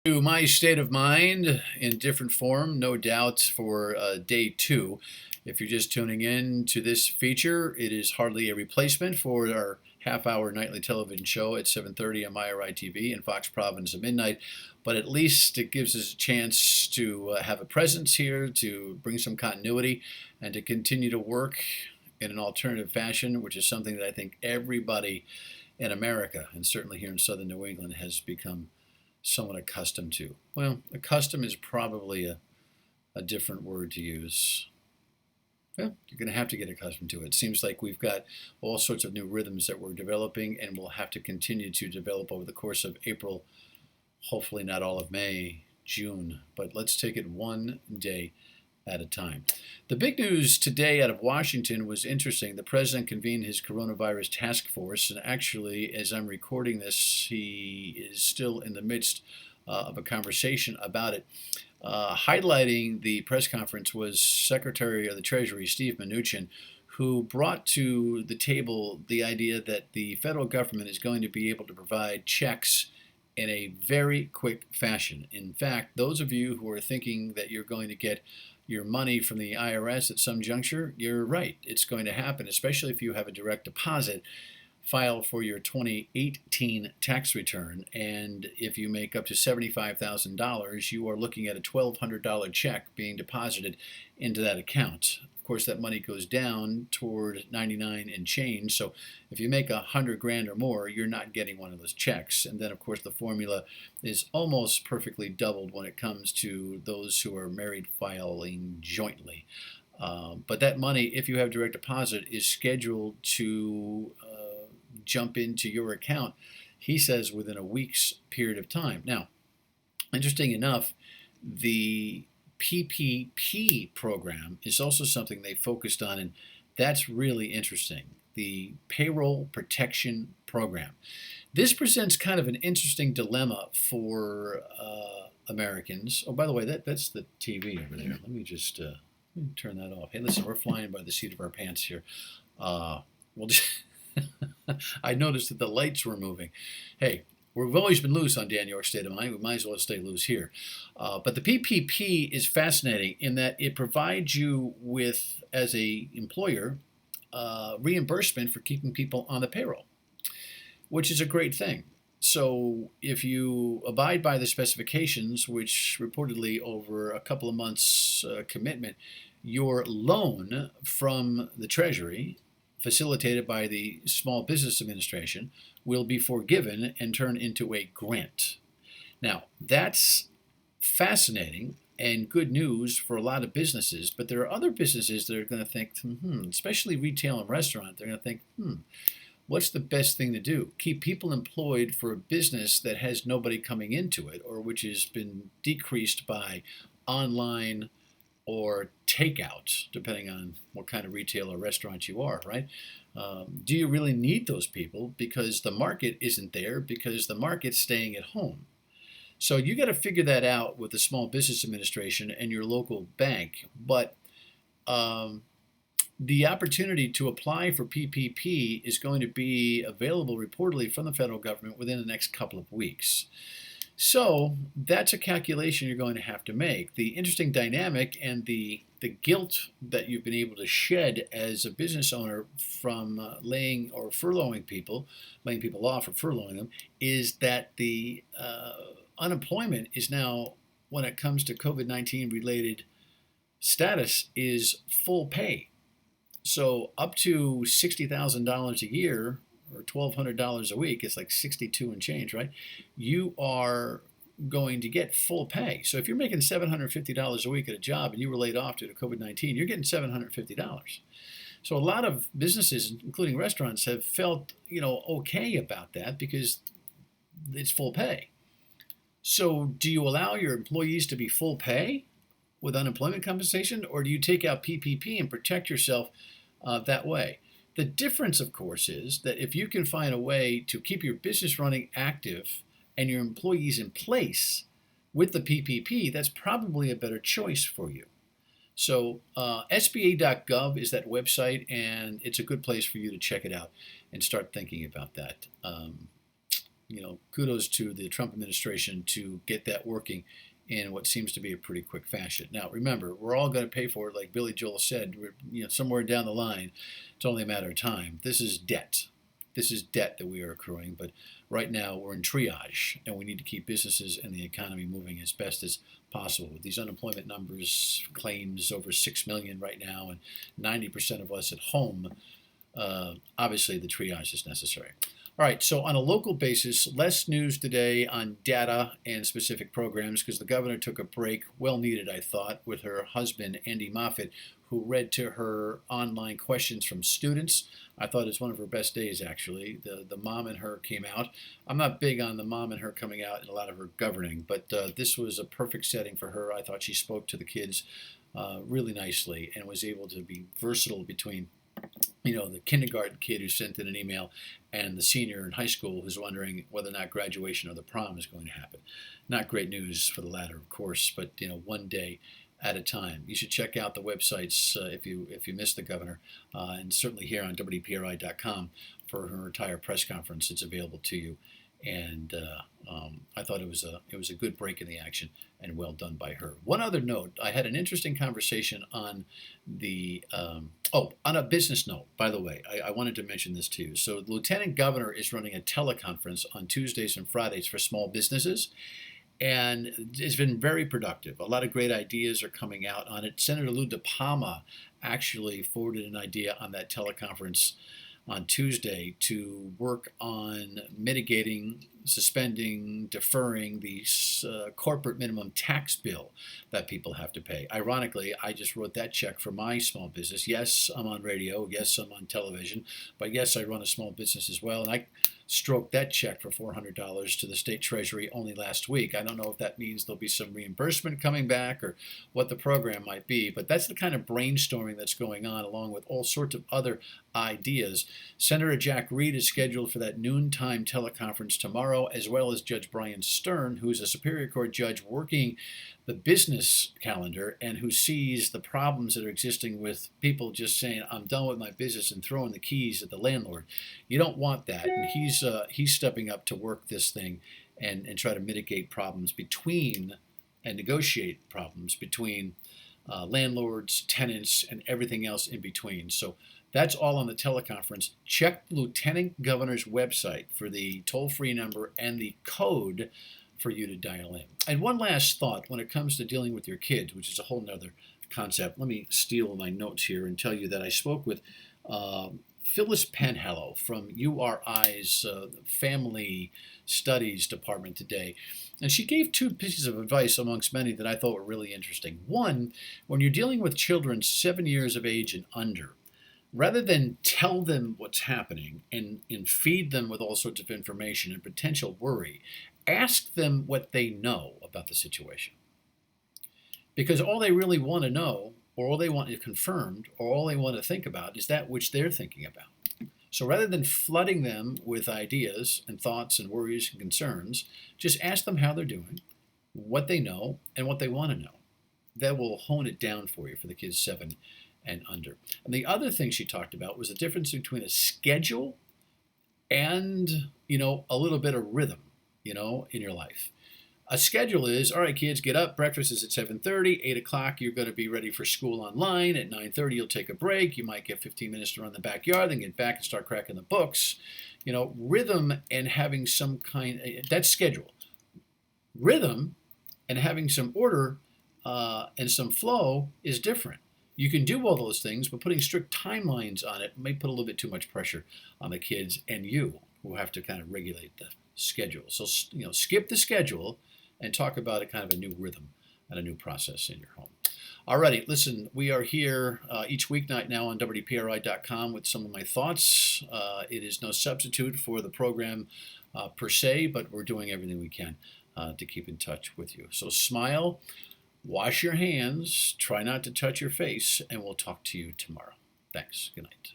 To my state of mind in different form, no doubt, for day two. If you're just tuning in to this feature, it is hardly a replacement for our half-hour nightly television show at 7:30 on MyRI TV and Fox Providence at midnight. But at least it gives us a chance to have a presence here, to bring some continuity, and to continue to work in an alternative fashion, which is something that I think everybody in America, and certainly here in southern New England, has become somewhat accustomed to. Well, accustomed is probably a different word to use. Well, you're going to have to get accustomed to it. It seems like we've got all sorts of new rhythms that we're developing and we'll have to continue to develop over the course of April, hopefully not all of May, June, but let's take it one day at a time. The big news today out of Washington was interesting. The president convened his coronavirus task force, and actually, as I'm recording this, he is still in the midst of a conversation about it. Highlighting the press conference was Secretary of the Treasury, Steve Mnuchin, who brought to the table the idea that the federal government is going to be able to provide checks in a very quick fashion. In fact, those of you who are thinking that you're going to get your money from the IRS at some juncture, you're right. It's going to happen, especially if you have a direct deposit file for your 2018 tax return. And if you make up to $75,000, you are looking at a $1,200 check being deposited into that account. Of course, that money goes down toward 99 and change. So if you make 100 grand or more, you're not getting one of those checks. And then, of course, the formula is almost perfectly doubled when it comes to those who are married filing jointly. But that money, if you have direct deposit, is scheduled to jump into your account, he says, within a week's period of time. Now, interesting enough, the PPP program is also something they focused on, and that's really interesting. The Payroll Protection Program. This presents kind of an interesting dilemma for Americans. Oh, by the way, that's the TV over there. Let me just turn that off. Hey, listen, we're flying by the seat of our pants here. We'll just I noticed that the lights were moving. Hey, we've always been loose on Dan York's State of Mind. We might as well stay loose here. But the PPP is fascinating in that it provides you with, as a employer, reimbursement for keeping people on the payroll, which is a great thing. So if you abide by the specifications, which reportedly over a couple of months commitment, your loan from the Treasury, facilitated by the Small Business Administration, will be forgiven and turn into a grant. Now, that's fascinating and good news for a lot of businesses, but there are other businesses that are going to think, especially retail and restaurant, they're going to think, what's the best thing to do? Keep people employed for a business that has nobody coming into it, or which has been decreased by online or takeout, depending on what kind of retail or restaurant you are, right? Do you really need those people? Because the market isn't there, because the market's staying at home. So you got to figure that out with the Small Business Administration and your local bank. But the opportunity to apply for PPP is going to be available reportedly from the federal government within the next couple of weeks. So that's a calculation you're going to have to make. The interesting dynamic and the guilt that you've been able to shed as a business owner from laying or furloughing people, laying people off or furloughing them, is that the unemployment is now, when it comes to COVID-19 related status, is full pay. So up to $60,000 a year, or $1,200 a week, it's like 62 and change, right? You are going to get full pay. So if you're making $750 a week at a job and you were laid off due to COVID-19, you're getting $750. So a lot of businesses, including restaurants, have felt, okay about that because it's full pay. So do you allow your employees to be full pay with unemployment compensation, or do you take out PPP and protect yourself that way? The difference, of course, is that if you can find a way to keep your business running active and your employees in place with the PPP, that's probably a better choice for you. So SBA.gov is that website, and it's a good place for you to check it out and start thinking about that. kudos to the Trump administration to get that working in what seems to be a pretty quick fashion. Now, remember, we're all going to pay for it, like Billy Joel said. Somewhere down the line, it's only a matter of time. This is debt. This is debt that we are accruing, but right now we're in triage, and we need to keep businesses and the economy moving as best as possible. With these unemployment numbers, claims over 6 million right now, and 90% of us at home, obviously the triage is necessary. All right, so on a local basis, less news today on data and specific programs because the governor took a break, well needed, I thought, with her husband, Andy Moffett, who read to her online questions from students. I thought it's one of her best days, actually. The mom and her came out. I'm not big on the mom and her coming out in a lot of her governing, but this was a perfect setting for her. I thought she spoke to the kids really nicely and was able to be versatile between the kindergarten kid who sent in an email and the senior in high school who's wondering whether or not graduation or the prom is going to happen. Not great news for the latter, of course, but one day at a time. You should check out the websites if you missed the governor, and certainly here on WPRI.com for her entire press conference. It's available to you, and I thought it was a good break in the action and well done by her. One other note: I had an interesting conversation on on a business note. By the way, I wanted to mention this to you. So, the Lieutenant Governor is running a teleconference on Tuesdays and Fridays for small businesses. And it's been very productive. A lot of great ideas are coming out on it. Senator Lou DePalma actually forwarded an idea on that teleconference on Tuesday to work on mitigating, suspending, deferring the corporate minimum tax bill that people have to pay. Ironically, I just wrote that check for my small business. Yes, I'm on radio. Yes, I'm on television. But yes, I run a small business as well. And I stroked that check for $400 to the state treasury only last week. I don't know if that means there'll be some reimbursement coming back or what the program might be, but that's the kind of brainstorming that's going on along with all sorts of other ideas. Senator Jack Reed is scheduled for that noontime teleconference tomorrow, as well as Judge Brian Stern, who is a Superior Court judge working the business calendar and who sees the problems that are existing with people just saying, I'm done with my business and throwing the keys at the landlord. You don't want that. And he's stepping up to work this thing and try to mitigate problems between and negotiate problems between landlords, tenants, and everything else in between. So that's all on the teleconference. Check the Lieutenant Governor's website for the toll-free number and the code for you to dial in. And one last thought when it comes to dealing with your kids, which is a whole nother concept. Let me steal my notes here and tell you that I spoke with Phyllis Penhallow from URI's Family Studies Department today. And she gave two pieces of advice amongst many that I thought were really interesting. One, when you're dealing with children 7 years of age and under, rather than tell them what's happening and feed them with all sorts of information and potential worry, ask them what they know about the situation. Because all they really want to know, or all they want to confirmed, or all they want to think about is that which they're thinking about. So rather than flooding them with ideas and thoughts and worries and concerns, just ask them how they're doing, what they know, and what they want to know. That will hone it down for you for the kids 7 and under. And the other thing she talked about was the difference between a schedule and, a little bit of rhythm, in your life. A schedule is, all right, kids, get up. Breakfast is at 7:30. 8 o'clock, you're going to be ready for school online. At 9:30, you'll take a break. You might get 15 minutes to run the backyard, then get back and start cracking the books. Rhythm and having some that's schedule. Rhythm and having some order and some flow is different. You can do all those things, but putting strict timelines on it may put a little bit too much pressure on the kids and you, who have to kind of regulate the schedule. So, skip the schedule and talk about a kind of a new rhythm and a new process in your home. Alrighty, listen, we are here each weeknight now on WPRI.com with some of my thoughts. It is no substitute for the program per se, but we're doing everything we can to keep in touch with you. So smile, wash your hands, try not to touch your face, and we'll talk to you tomorrow. Thanks. Good night.